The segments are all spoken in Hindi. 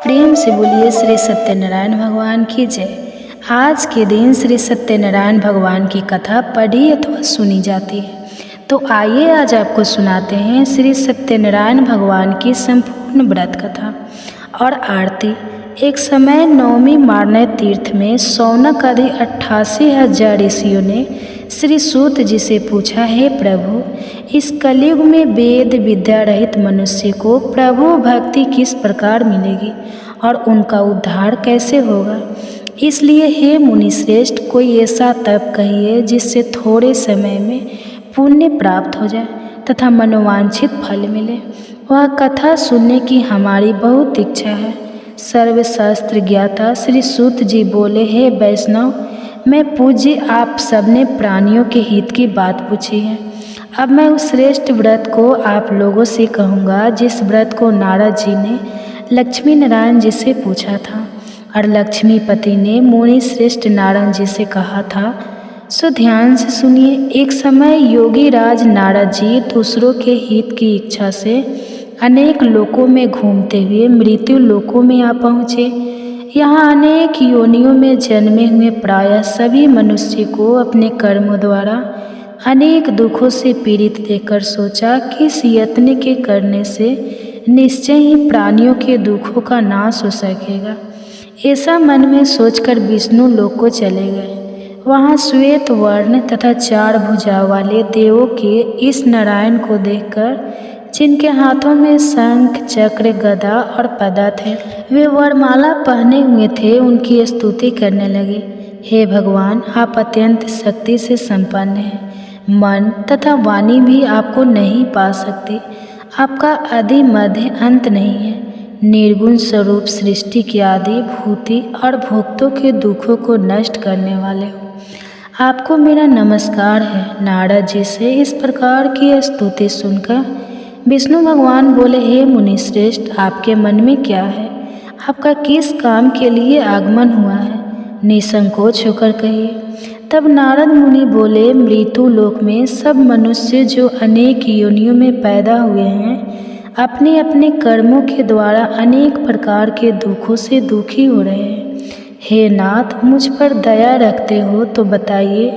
प्रेम से बोलिए श्री सत्यनारायण भगवान की जय। आज के दिन श्री सत्यनारायण भगवान की कथा पढ़ी अथवा सुनी जाती है। तो आइए आज आपको सुनाते हैं श्री सत्यनारायण भगवान की संपूर्ण व्रत कथा और आरती। एक समय नवमी मारण्य तीर्थ में शौनक आदि 88,000 ऋषियों ने श्री सूत जी से पूछा, हे प्रभु, इस कलयुग में वेद विद्या रहित मनुष्य को प्रभु भक्ति किस प्रकार मिलेगी और उनका उद्धार कैसे होगा। इसलिए हे मुनिश्रेष्ठ, कोई ऐसा तप कहिए जिससे थोड़े समय में पुण्य प्राप्त हो जाए तथा मनोवांछित फल मिले। वह कथा सुनने की हमारी बहुत इच्छा है। सर्वशास्त्र ज्ञाता श्री सूत जी बोले, हे वैष्णव, मैं पूज्य आप सबने प्राणियों के हित की बात पूछी है। अब मैं उस श्रेष्ठ व्रत को आप लोगों से कहूँगा जिस व्रत को नारद जी ने लक्ष्मी नारायण जी से पूछा था और लक्ष्मीपति ने मुनि श्रेष्ठ नारद जी से कहा था। सो ध्यान से सुनिए। एक समय योगी राज नारद जी दूसरों के हित की इच्छा से अनेक लोकों में घूमते हुए मृत्यु लोकों में आ पहुँचे। यहाँ अनेक योनियों में जन्मे हुए प्रायः सभी मनुष्य को अपने कर्मों द्वारा अनेक दुखों से पीड़ित देखकर सोचा कि इस यत्न के करने से निश्चय ही प्राणियों के दुखों का नाश हो सकेगा। ऐसा मन में सोचकर विष्णु लोक को चले गए। वहाँ श्वेत वर्ण तथा 4 भुजा वाले देवों के इस नारायण को देखकर, जिनके हाथों में शंख चक्र गदा और पदा थे, वे वरमाला पहने हुए थे, उनकी स्तुति करने लगे। हे भगवान, आप अत्यंत शक्ति से संपन्न हैं। मन तथा वाणी भी आपको नहीं पा सकती। आपका आदि मध्य अंत नहीं है। निर्गुण स्वरूप सृष्टि की आदि भूति और भोक्तों के दुखों को नष्ट करने वाले हो। आपको मेरा नमस्कार है। नारद जी से इस प्रकार की स्तुति सुनकर विष्णु भगवान बोले, हे मुनिश्रेष्ठ, आपके मन में क्या है? आपका किस काम के लिए आगमन हुआ है? निसंकोच होकर कहिए। तब नारद मुनि बोले, मृत्यु लोक में सब मनुष्य जो अनेक योनियों में पैदा हुए हैं, अपने अपने कर्मों के द्वारा अनेक प्रकार के दुखों से दुखी हो रहे हैं। हे नाथ, मुझ पर दया रखते हो तो बताइए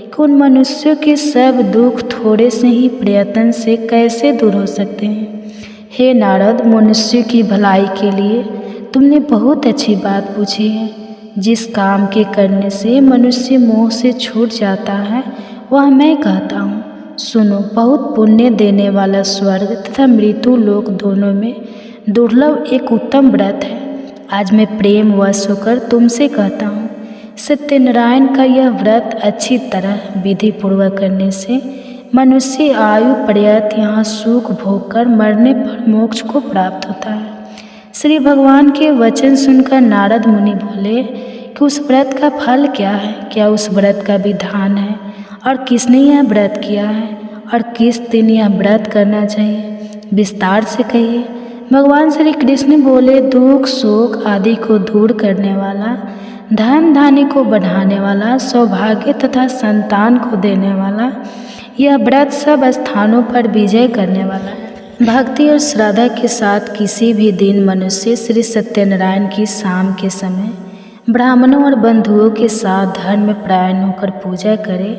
कि उन मनुष्यों के सब दुख थोड़े से ही प्रयत्न से कैसे दूर हो सकते हैं। हे नारद, मनुष्य की भलाई के लिए तुमने बहुत अच्छी बात पूछी है। जिस काम के करने से मनुष्य मोह से छूट जाता है, वह मैं कहता हूँ। सुनो, बहुत पुण्य देने वाला स्वर्ग तथा मृत्यु लोक दोनों में दुर्लभ एक उत्तम व्रत है। आज मैं प्रेम वश होकर तुमसे कहता हूँ, सत्यनारायण का यह व्रत अच्छी तरह विधि पूर्वक करने से मनुष्य आयु पर्यंत यहाँ सुख भोग कर मरने पर मोक्ष को प्राप्त होता है। श्री भगवान के वचन सुनकर नारद मुनि बोले कि उस व्रत का फल क्या है? क्या उस व्रत का विधान है और किसने यह व्रत किया है और किस दिन यह व्रत करना चाहिए? विस्तार से कहिए। भगवान श्री कृष्ण बोले, दुख शोक आदि को दूर करने वाला, धन धान्य को बढ़ाने वाला, सौभाग्य तथा संतान को देने वाला, यह व्रत सब स्थानों पर विजय करने वाला है। भक्ति और श्रद्धा के साथ किसी भी दिन मनुष्य श्री सत्यनारायण की शाम के समय ब्राह्मणों और बंधुओं के साथ धर्म में परायण होकर पूजा करे।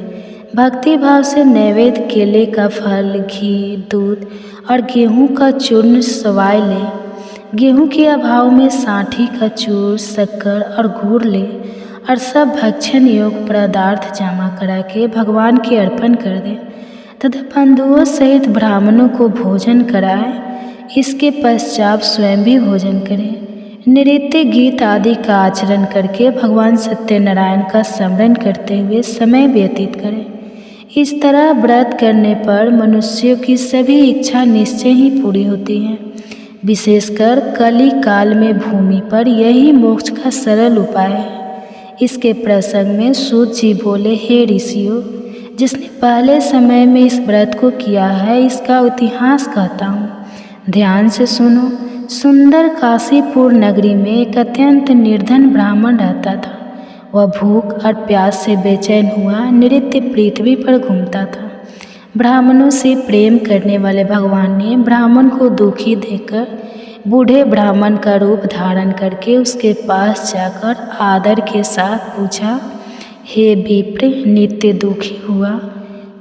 भक्ति भाव से नैवेद्य केले का फल, घी, दूध और गेहूं का चूर्ण सवाय ले। गेहूं के अभाव में सांठी का चूर, शक्कर और गुड़ ले और सब भक्षण योग पदार्थ जमा करा के भगवान के अर्पण कर दे तथा बंधुओं सहित ब्राह्मणों को भोजन कराए। इसके पश्चात स्वयं भी भोजन करें। नृत्य गीत आदि का आचरण करके भगवान सत्यनारायण का स्मरण करते हुए समय व्यतीत करें। इस तरह व्रत करने पर मनुष्यों की सभी इच्छा निश्चय ही पूरी होती हैं। विशेषकर कली काल में भूमि पर यही मोक्ष का सरल उपाय है। इसके प्रसंग में सूत जी बोले, हे ऋषियों, जिसने पहले समय में इस व्रत को किया है, इसका इतिहास कहता हूँ। ध्यान से सुनो। सुंदर काशीपुर नगरी में एक अत्यंत निर्धन ब्राह्मण रहता था। वह भूख और प्यास से बेचैन हुआ नित्य पृथ्वी पर घूमता था। ब्राह्मणों से प्रेम करने वाले भगवान ने ब्राह्मण को दुखी देखकर बूढ़े ब्राह्मण का रूप धारण करके उसके पास जाकर आदर के साथ पूछा, हे विप्र, नित्य दुखी हुआ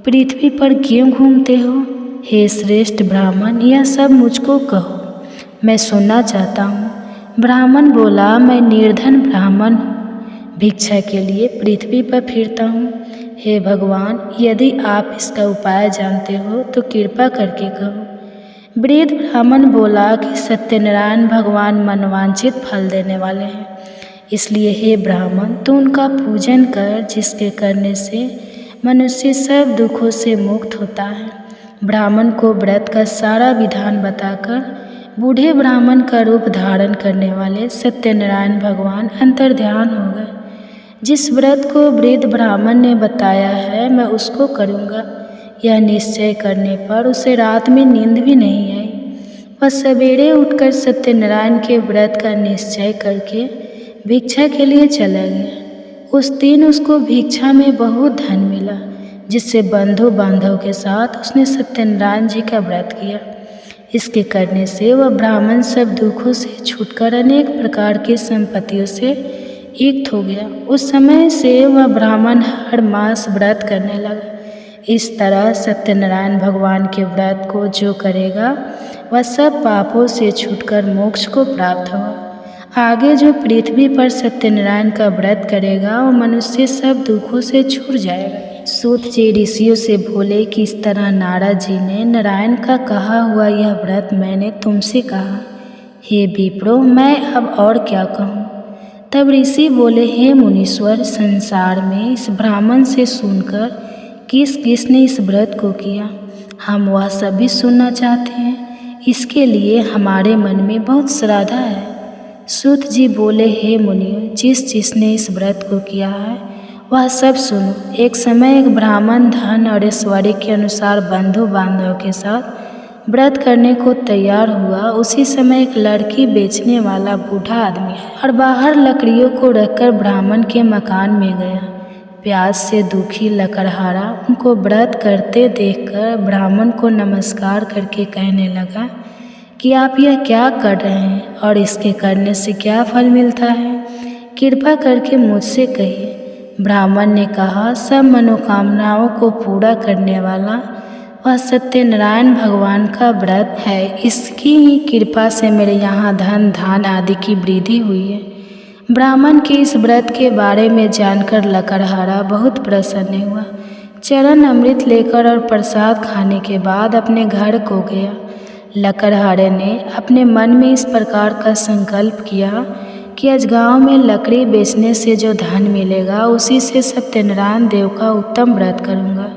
पृथ्वी पर क्यों घूमते हो? हे श्रेष्ठ ब्राह्मण, यह सब मुझको कहो, मैं सुनना चाहता हूँ। ब्राह्मण बोला, मैं निर्धन ब्राह्मण हूँ, भिक्षा के लिए पृथ्वी पर फिरता हूँ। हे भगवान, यदि आप इसका उपाय जानते हो तो कृपा करके कहो। वृद्ध ब्राह्मण बोला कि सत्यनारायण भगवान मनवांछित फल देने वाले हैं, इसलिए हे ब्राह्मण, तू उनका पूजन कर, जिसके करने से मनुष्य सब दुखों से मुक्त होता है। ब्राह्मण को व्रत का सारा विधान बताकर बूढ़े ब्राह्मण का रूप धारण करने वाले सत्यनारायण भगवान अंतर्ध्यान हो गए। जिस व्रत को वृद्ध ब्राह्मण ने बताया है, मैं उसको करूँगा, यह निश्चय करने पर उसे रात में नींद भी नहीं आई। वह सवेरे उठकर सत्यनारायण के व्रत का निश्चय करके भिक्षा के लिए चला गया। उस दिन उसको भिक्षा में बहुत धन मिला, जिससे बंधु बांधव के साथ उसने सत्यनारायण जी का व्रत किया। इसके करने से वह ब्राह्मण सब दुखों से छूटकर अनेक प्रकार की संपत्तियों से युक्त हो गया। उस समय से वह ब्राह्मण हर मास व्रत करने लगा। इस तरह सत्यनारायण भगवान के व्रत को जो करेगा वह सब पापों से छूटकर मोक्ष को प्राप्त होगा। आगे जो पृथ्वी पर सत्यनारायण का व्रत करेगा वह मनुष्य सब दुखों से छूट जाएगा। सूत जी ऋषियों से बोले कि इस तरह नारद जी ने नारायण का कहा हुआ यह व्रत मैंने तुमसे कहा। हे विप्रो, मैं अब और क्या कहूँ? तब ऋषि बोले, हे मुनीश्वर, संसार में इस ब्राह्मण से सुनकर किस किसने इस व्रत को किया, हम वह सभी सुनना चाहते हैं। इसके लिए हमारे मन में बहुत श्रद्धा है। सूत जी बोले, हे मुनियों, जिसने इस व्रत को किया है वह सब सुनो। एक समय एक ब्राह्मण धन और ऐश्वर्य के अनुसार बंधु बांधव के साथ व्रत करने को तैयार हुआ। उसी समय एक लड़की बेचने वाला बूढ़ा आदमी है और बाहर लकड़ियों को रखकर ब्राह्मण के मकान में गया। प्यास से दुखी लकड़हारा उनको व्रत करते देखकर ब्राह्मण को नमस्कार करके कहने लगा कि आप यह क्या कर रहे हैं और इसके करने से क्या फल मिलता है, कृपा करके मुझसे कहिए। ब्राह्मण ने कहा, सब मनोकामनाओं को पूरा करने वाला वह सत्यनारायण भगवान का व्रत है। इसकी ही कृपा से मेरे यहाँ धन धान आदि की वृद्धि हुई है। ब्राह्मण के इस व्रत के बारे में जानकर लकड़हारा बहुत प्रसन्न हुआ। चरण अमृत लेकर और प्रसाद खाने के बाद अपने घर को गया। लकड़हारे ने अपने मन में इस प्रकार का संकल्प किया कि आज गांव में लकड़ी बेचने से जो धन मिलेगा उसी से सत्यनारायण देव का उत्तम व्रत करूंगा।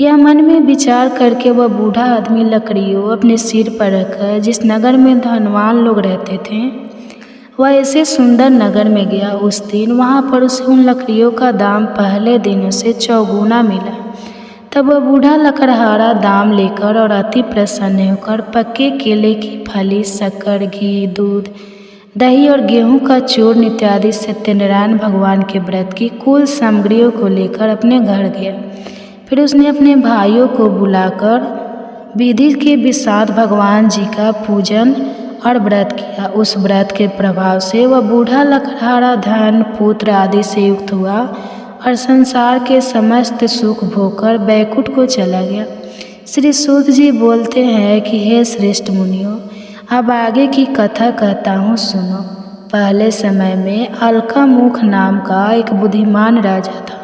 यह मन में विचार करके वह बूढ़ा आदमी लकड़ियों अपने सिर पर रखकर जिस नगर में धनवान लोग रहते थे वह ऐसे सुंदर नगर में गया। उस दिन वहाँ पर उसे उन लकड़ियों का दाम पहले दिनों से चौगुना मिला। तब वह बूढ़ा लकड़हारा दाम लेकर और अति प्रसन्न होकर पक्के केले की फली, शक्कर, घी, दूध, दही और गेहूं का चूर्ण इत्यादि सत्यनारायण भगवान के व्रत की कुल सामग्रियों को लेकर अपने घर गया। फिर उसने अपने भाइयों को बुलाकर विधि के विसाद भगवान जी का पूजन और व्रत किया। उस व्रत के प्रभाव से वह बूढ़ा लकड़हारा धन पुत्र आदि से युक्त हुआ और संसार के समस्त सुख भोगकर बैकुंठ को चला गया। श्री सूत जी बोलते हैं कि हे श्रेष्ठ मुनियों, अब आगे की कथा कहता हूँ, सुनो। पहले समय में अलकामुख नाम का एक बुद्धिमान राजा था।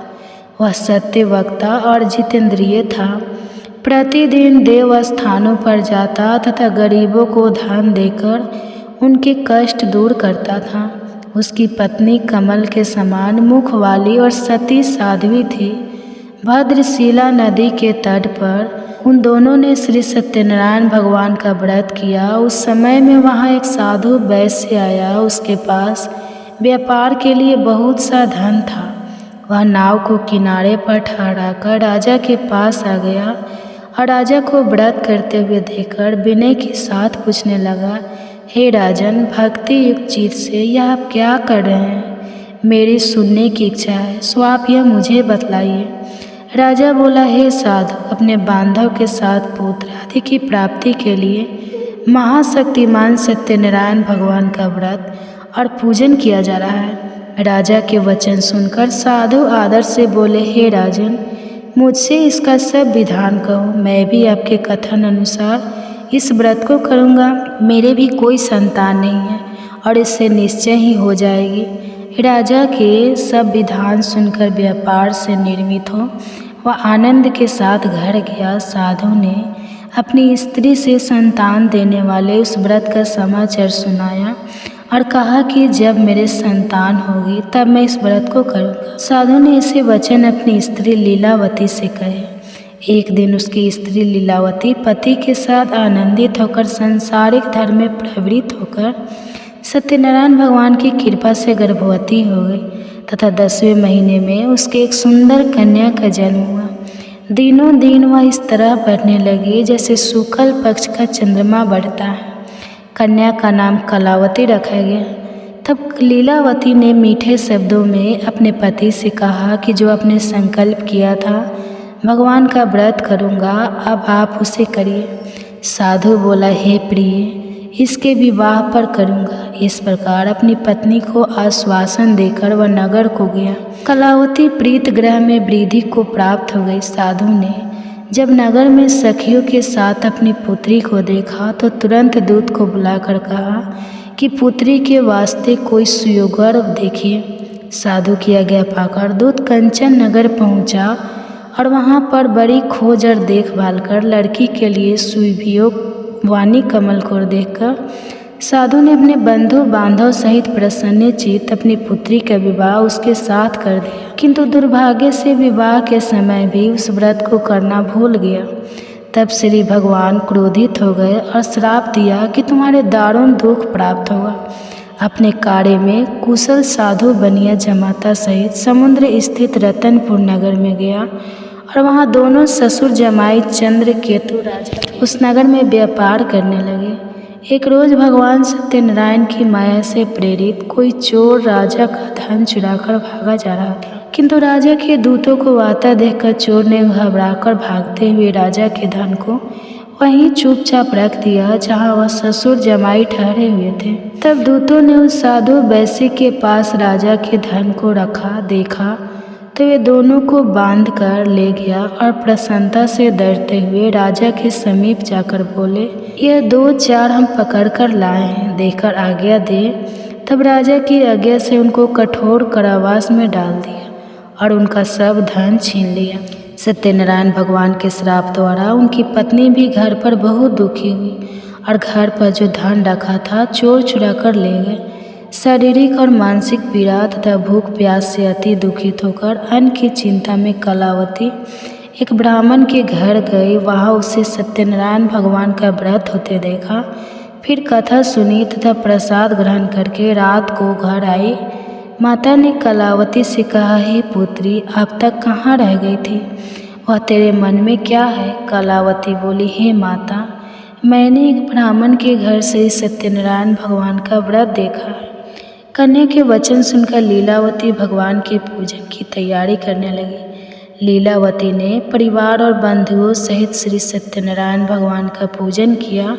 वह सत्य वक्ता और जितेंद्रिय था। प्रतिदिन देव स्थानों पर जाता तथा गरीबों को धन देकर उनके कष्ट दूर करता था। उसकी पत्नी कमल के समान मुख वाली और सती साध्वी थी। भद्रशिला नदी के तट पर उन दोनों ने श्री सत्यनारायण भगवान का व्रत किया। उस समय में वहाँ एक साधु वैश्य आया। उसके पास व्यापार के लिए बहुत सा धन था। वह नाव को किनारे पर ठहराकर राजा के पास आ गया और राजा को व्रत करते हुए देखकर विनय के साथ पूछने लगा, हे राजन, भक्ति युक्त चित से यह आप क्या कर रहे हैं? मेरी सुनने की इच्छा है, सो आप यह मुझे बतलाइए। राजा बोला, हे साधु, अपने बांधव के साथ पुत्र आदि की प्राप्ति के लिए महाशक्तिमान सत्यनारायण भगवान का व्रत और पूजन किया जा रहा है। राजा के वचन सुनकर साधु आदर से बोले, हे राजन, मुझसे इसका सब विधान कहो, मैं भी आपके कथन अनुसार इस व्रत को करूँगा। मेरे भी कोई संतान नहीं है और इससे निश्चय ही हो जाएगी। राजा के सब विधान सुनकर व्यापार से निर्मित हो वह आनंद के साथ घर गया। साधु ने अपनी स्त्री से संतान देने वाले उस व्रत का समाचार सुनाया और कहा कि जब मेरे संतान होगी तब मैं इस व्रत को करूँगा। साधु ने ऐसे वचन अपनी स्त्री लीलावती से कहे। एक दिन उसकी स्त्री लीलावती पति के साथ आनंदित होकर सांसारिक धर्म में प्रवृत्त होकर सत्यनारायण भगवान की कृपा से गर्भवती हो गई तथा 10वें महीने में उसके एक सुंदर कन्या का जन्म हुआ। दिनों दिन वह इस तरह बढ़ने लगी जैसे शुक्ल पक्ष का चंद्रमा बढ़ता है। कन्या का नाम कलावती रखा गया। तब लीलावती ने मीठे शब्दों में अपने पति से कहा कि जो आपने संकल्प किया था भगवान का व्रत करूँगा, अब आप उसे करिए। साधु बोला, हे प्रिय, इसके विवाह पर करूँगा। इस प्रकार अपनी पत्नी को आश्वासन देकर वह नगर को गया। कलावती प्रीत ग्रह में वृद्धि को प्राप्त हो गई। साधु ने जब नगर में सखियों के साथ अपनी पुत्री को देखा तो तुरंत दूत को बुलाकर कहा कि पुत्री के वास्ते कोई सुयोग्य देखिए। साधु की आज्ञा पाकर दूत कंचन नगर पहुंचा और वहां पर बड़ी खोज और देखभाल कर लड़की के लिए सुवियोग वाणी कमल को देखकर साधु ने अपने बंधु बांधव सहित प्रसन्नचित्त अपनी पुत्री का विवाह उसके साथ कर दिया। किंतु दुर्भाग्य से विवाह के समय भी उस व्रत को करना भूल गया। तब श्री भगवान क्रोधित हो गए और श्राप दिया कि तुम्हारे दारुण दुख प्राप्त होगा। अपने कार्य में कुशल साधु बनिया जमाता सहित समुद्र स्थित रतनपुर नगर में गया और वहाँ दोनों ससुर जमाई चंद्रकेतु राजा उस नगर में व्यापार करने लगे। एक रोज भगवान सत्यनारायण की माया से प्रेरित कोई चोर राजा का धन चुराकर भागा जा रहा था, किंतु राजा के दूतों को आता देखकर चोर ने घबराकर भागते हुए राजा के धन को वहीं चुपचाप रख दिया जहां वह ससुर जमाई ठहरे हुए थे। तब दूतों ने उस साधु वैश्य के पास राजा के धन को रखा देखा तो वे दोनों को बांध कर ले गया और प्रसन्नता से डरते हुए राजा के समीप जाकर बोले, यह 2-4 हम पकड़ कर लाए हैं, देकर आज्ञा दे। तब राजा की आज्ञा से उनको कठोर कारावास में डाल दिया और उनका सब धन छीन लिया। सत्यनारायण भगवान के श्राप द्वारा उनकी पत्नी भी घर पर बहुत दुखी हुई और घर पर जो धन रखा था चोर चुरा कर ले गए। शारीरिक और मानसिक पीड़ा तथा भूख प्यास से अति दुखित होकर अन्न की चिंता में कलावती एक ब्राह्मण के घर गई। वहाँ उसे सत्यनारायण भगवान का व्रत होते देखा। फिर कथा सुनी तथा प्रसाद ग्रहण करके रात को घर आई। माता ने कलावती से कहा, हे पुत्री, अब तक कहाँ रह गई थी? वह तेरे मन में क्या है? कलावती बोली, हे माता, मैंने एक ब्राह्मण के घर से सत्यनारायण भगवान का व्रत देखा है। कन्या के वचन सुनकर लीलावती भगवान के पूजन की तैयारी करने लगी। लीलावती ने परिवार और बंधुओं सहित श्री सत्यनारायण भगवान का पूजन किया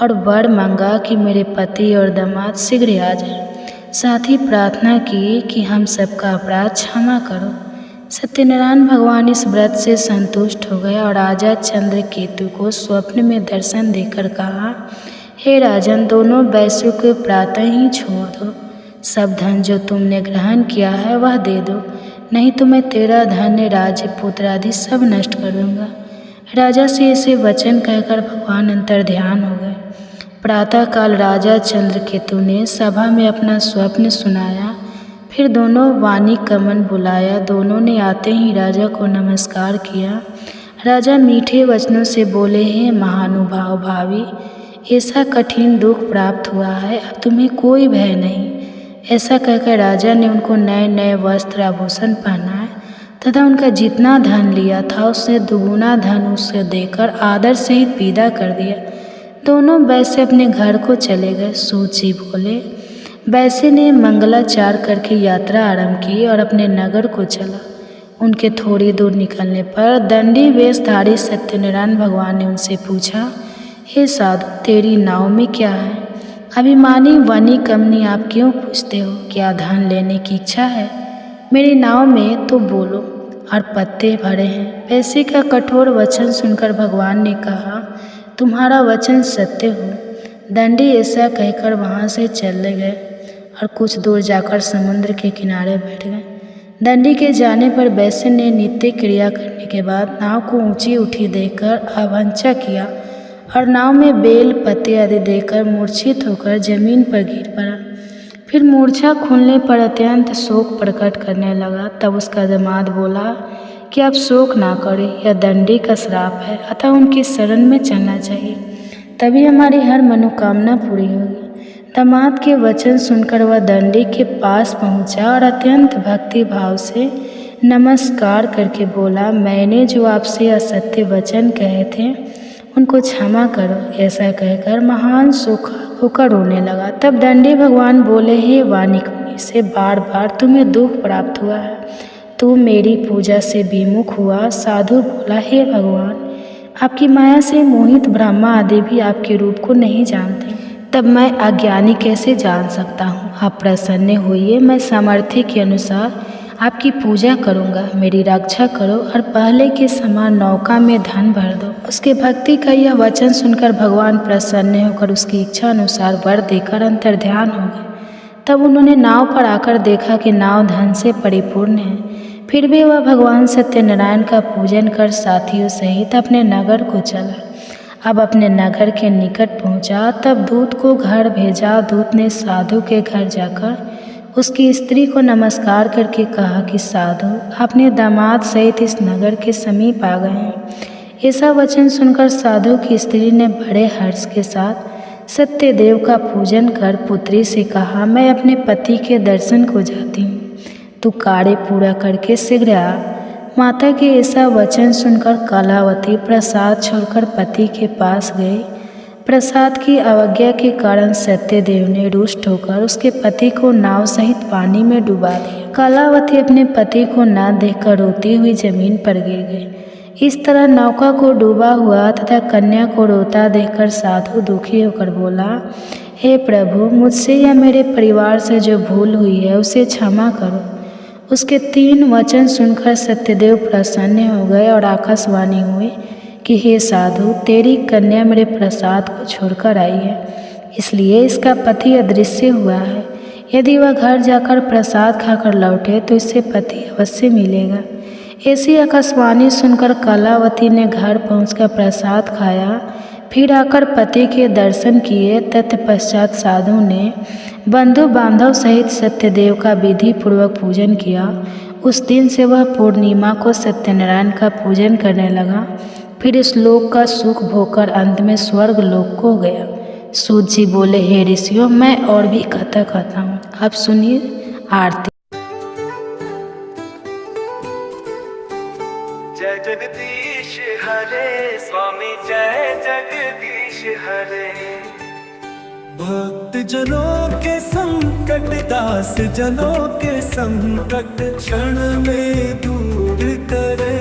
और वर मांगा कि मेरे पति और दामाद शीघ्र आ जाए। साथ ही प्रार्थना की कि हम सबका अपराध क्षमा करो। सत्यनारायण भगवान इस व्रत से संतुष्ट हो गए और राजा चंद्रकेतु को स्वप्न में दर्शन देकर कहा, हे राजन, दोनों वैश्यों को प्रातः ही छोड़ दो। सब धन जो तुमने ग्रहण किया है वह दे दो, नहीं तो मैं तेरा धन, राज्य, पुत्र आदि सब नष्ट कर दूंगा। राजा से ऐसे वचन कहकर भगवान अंतर्ध्यान हो गए। प्रातःकाल राजा चंद्रकेतु ने सभा में अपना स्वप्न सुनाया। फिर दोनों वाणी कमन बुलाया। दोनों ने आते ही राजा को नमस्कार किया। राजा मीठे वचनों से बोले, हे महानुभाव भावी, ऐसा कठिन दुख प्राप्त हुआ है, अब तुम्हें कोई भय नहीं। ऐसा कहकर राजा ने उनको नए नए वस्त्र आभूषण पहनाए तथा उनका जितना धन लिया था उससे दुगुना धन उसे देकर आदर सहित विदा कर दिया। दोनों वैश्य अपने घर को चले गए। सूची बोले, वैश्य ने मंगलाचार करके यात्रा आरंभ की और अपने नगर को चला। उनके थोड़ी दूर निकलने पर दंडी वेशधारी सत्यनारायण भगवान ने उनसे पूछा, हे साधु, तेरी नाव में क्या है? अभिमानी वनी कमनी, आप क्यों पूछते हो? क्या धन लेने की इच्छा है? मेरी नाव में तो बोलो और पत्ते भरे हैं। पैसे का कठोर वचन सुनकर भगवान ने कहा, तुम्हारा वचन सत्य हो। दंडी ऐसा कहकर वहाँ से चले गए और कुछ दूर जाकर समुद्र के किनारे बैठ गए। दंडी के जाने पर वैश्य ने नित्य क्रिया करने के बाद नाव को ऊंची उठी देकर अवंचा किया और नाव में बेल पत्ते आदि देकर मूर्छित होकर जमीन पर गिर पड़ा। फिर मूर्छा खुलने पर अत्यंत शोक प्रकट करने लगा। तब उसका दामाद बोला कि आप शोक ना करें, यह दंडी का श्राप है, अतः उनकी शरण में चलना चाहिए, तभी हमारी हर मनोकामना पूरी होगी। दामाद के वचन सुनकर वह दंडी के पास पहुंचा और अत्यंत भक्ति भाव से नमस्कार करके बोला, मैंने जो आपसे असत्य वचन कहे थे उनको क्षमा करो। ऐसा कहकर महान सुख होकर रोने लगा। तब दंडी भगवान बोले, हे वानिक मुनि, से बार बार तुम्हें दुख प्राप्त हुआ है, तू मेरी पूजा से विमुख हुआ। साधु बोला, हे भगवान, आपकी माया से मोहित ब्रह्मा आदि भी आपके रूप को नहीं जानते, तब मैं अज्ञानी कैसे जान सकता हूँ? आप प्रसन्न होइए, मैं सामर्थ्य के अनुसार आपकी पूजा करूँगा, मेरी रक्षा करो और पहले के समान नौका में धन भर दो। उसके भक्ति का यह वचन सुनकर भगवान प्रसन्न होकर उसकी इच्छा अनुसार वर देकर अंतर्ध्यान हो गए। तब उन्होंने नाव पर आकर देखा कि नाव धन से परिपूर्ण है। फिर भी वह भगवान सत्यनारायण का पूजन कर साथियों सहित अपने नगर को चला। अब अपने नगर के निकट पहुंचा, तब दूत को घर भेजा। दूत ने साधु के घर जाकर उसकी स्त्री को नमस्कार करके कहा कि साधु, अपने दामाद सहित इस नगर के समीप आ गए हैं। ऐसा वचन सुनकर साधु की स्त्री ने बड़े हर्ष के साथ सत्यदेव का पूजन कर पुत्री से कहा, मैं अपने पति के दर्शन को जाती हूँ, तू कार्य पूरा करके शीघ्र आ। माता के ऐसा वचन सुनकर कलावती प्रसाद छोड़कर पति के पास गई। प्रसाद की अवज्ञा के कारण सत्यदेव ने रुष्ट होकर उसके पति को नाव सहित पानी में डुबा दिया। कलावती अपने पति को न देखकर रोती हुई जमीन पर गिर गई। इस तरह नौका को डूबा हुआ तथा कन्या को रोता देखकर साधु दुखी होकर बोला, हे प्रभु, मुझसे या मेरे परिवार से जो भूल हुई है उसे क्षमा करो। उसके 3 वचन सुनकर सत्यदेव प्रसन्न हो गए और आकाशवाणी हुई कि हे साधु, तेरी कन्या मेरे प्रसाद को छोड़कर आई है, इसलिए इसका पति अदृश्य हुआ है। यदि वह घर जाकर प्रसाद खाकर लौटे तो इससे पति अवश्य मिलेगा। ऐसी आकाशवाणी सुनकर कलावती ने घर पहुंचकर प्रसाद खाया, फिर आकर पति के दर्शन किए। तत्पश्चात साधु ने बंधु बांधव सहित सत्यदेव का विधि पूर्वक पूजन किया। उस दिन से वह पूर्णिमा को सत्यनारायण का पूजन करने लगा। फिर इस लोक का सुख भोगकर अंत में स्वर्ग लोक को गया। सूत जी बोले, हे ऋषियों, मैं और भी कथा कहता हूँ, आप सुनिए आरती। जय जगदीश हरे स्वामी, जय जगदीश हरे। भक्त जनों के संकट, दास जनों के संकट क्षण में दूर करे।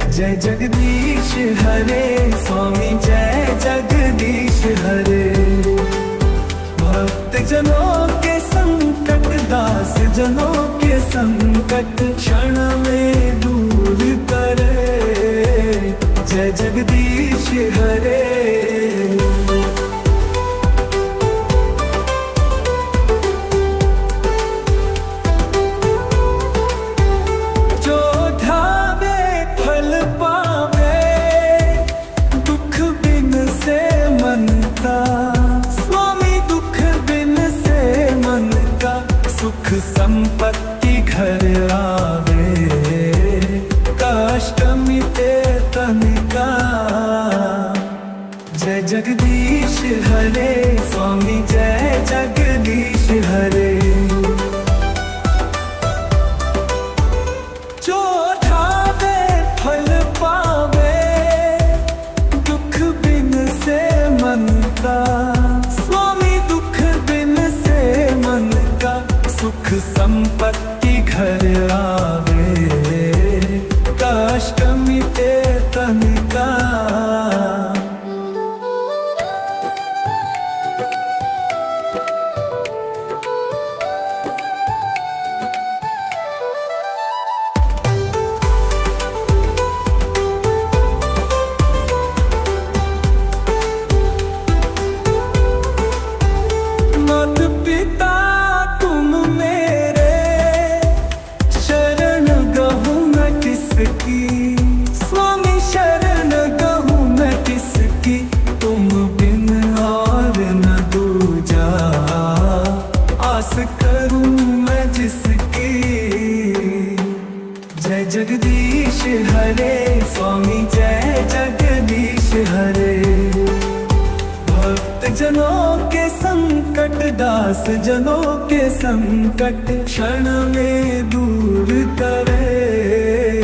जय जगदीश हरे स्वामी, जय जगदीश हरे। भक्त जनों के संकट, दास जनों के संकट क्षण में दूर करे। जय जगदीश हरे। संपत्ति घर आवे, कष्ट मिटे तन का। जय जगदीश हरे स्वामी, जय जगदीश हरे। जो ढावे फल पावे, दुख बिन से मन का। स्वामी दुख बिन से मन का, सुख संपत्ति घर आवे, कष्ट मिटे तन का। जनों के संकट, दास जनों के संकट क्षण में दूर करे।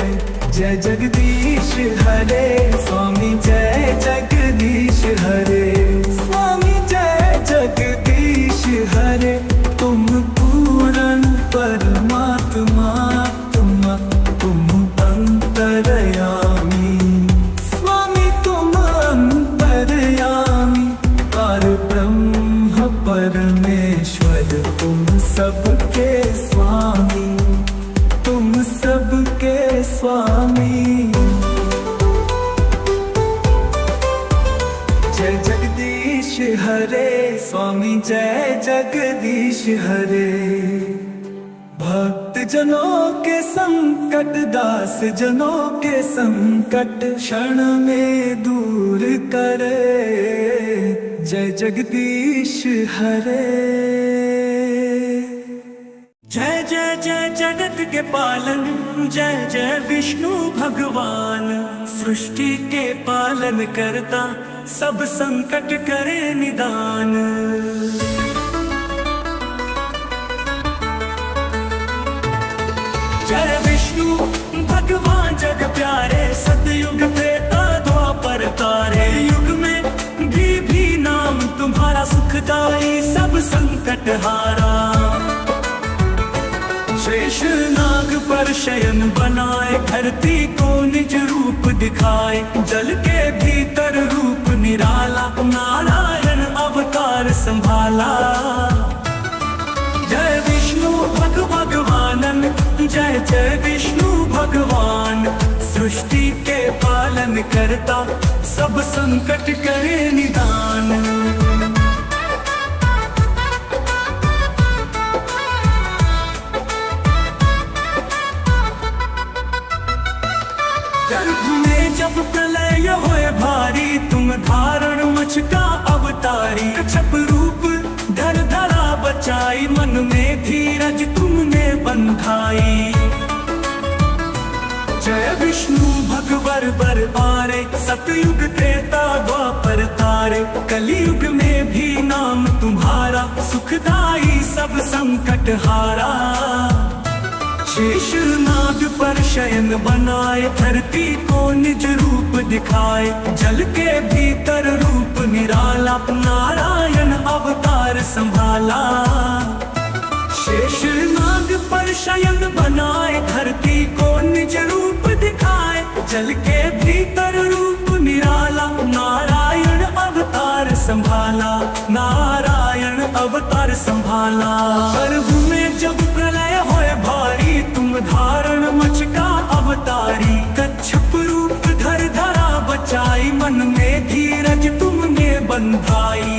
जय जगदीश हरे स्वामी, जय जगदीश हरे स्वामी, जय जगदीश हरे। तुम पूर्ण परमात्मा, तुम अंतर्यामी स्वामी, तुम अंतर्यामी। परब्रह्म परमेश्वर तुम सबके स्वामी, तुम सबके स्वामी। जय जगदीश हरे स्वामी, जय जगदीश हरे। भक्त जनों के संकट, दास जनों के संकट क्षण में दूर करे। जय जगदीश हरे। जय जय जय जगत के पालन, जय जय विष्णु भगवान। सृष्टि के पालन करता, सब संकट करे निदान। जय विष्णु भगवान जग प्यारे, सतयुग त्रेता द्वापर तारे। युग में भी नाम तुम्हारा सुखदाई, सब संकट हारा। शेष नाग पर शयन बनाए, धरती को निज रूप दिखाए। जल के भीतर रूप निराला, नारायण अवतार संभाला। जय विष्णु भगवानन, जय जय विष्णु भगवान। सृष्टि के पालन करता, सब संकट करे निदान। गर्भ में जब प्रलय होए भारी, तुम धारण मच का अवतारी। कच्छप रूप धर धरा बचाई, मन में धीरज तुमने बंधाई। जय विष्णु भगवर बर पारे, सतयुग त्रेता द्वापर तारे। कलयुग में भी नाम तुम्हारा, सुखदाई सब संकट हारा। शेष नाग पर शयन बनाए, धरती को निज रूप दिखाए। जल के भीतर रूप निराला, नारायण अवतार संभाला। शेष नाग पर शयन बनाए, धरती को निज रूप दिखाए। जल के भीतर रूप निराला, नारायण अवतार संभाला। नारायण अवतार संभाला। गर्भ में जब प्रलय होए भारी, तुम धारण मच का अवतारी। कच्छप रूप धर धरा बचाई, मन में धीरज तुमने बंधाई।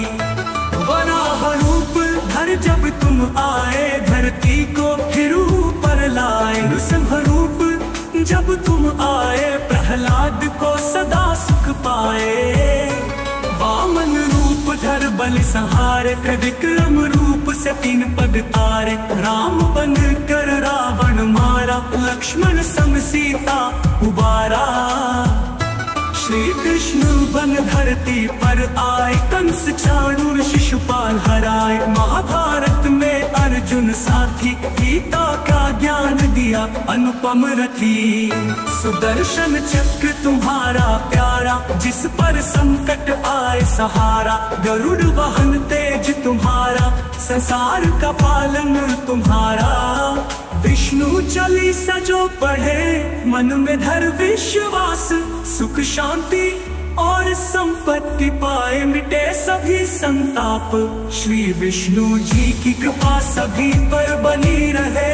वराह रूप धर जब तुम आए, धरती को फिर ऊपर लाए। नृसिंह रूप जब तुम आए, प्रहलाद को सदा सुख पाए। वामन रूप धर बल संहारे, विक्रम रूप से 3 पग तारे। राम बन कर रावण मारा, लक्ष्मण संग सीता उबारा। श्री कृष्ण बन धरती पर आए, कंस चाणूर शिशुपाल हराए। महाभारत में अर्जुन साथी, गीता का ज्ञान दिया अनुपम रथी। सुदर्शन चक्र तुम्हारा प्यारा, जिस पर संकट आए सहारा। गरुड़ वाहन तेज तुम्हारा, संसार का पालन तुम्हारा। विष्णु चालीसा जो पढ़े, मन में धर विश्वास। सुख शांति और संपत्ति पाए, मिटे सभी संताप। श्री विष्णु जी की कृपा सभी पर बनी रहे,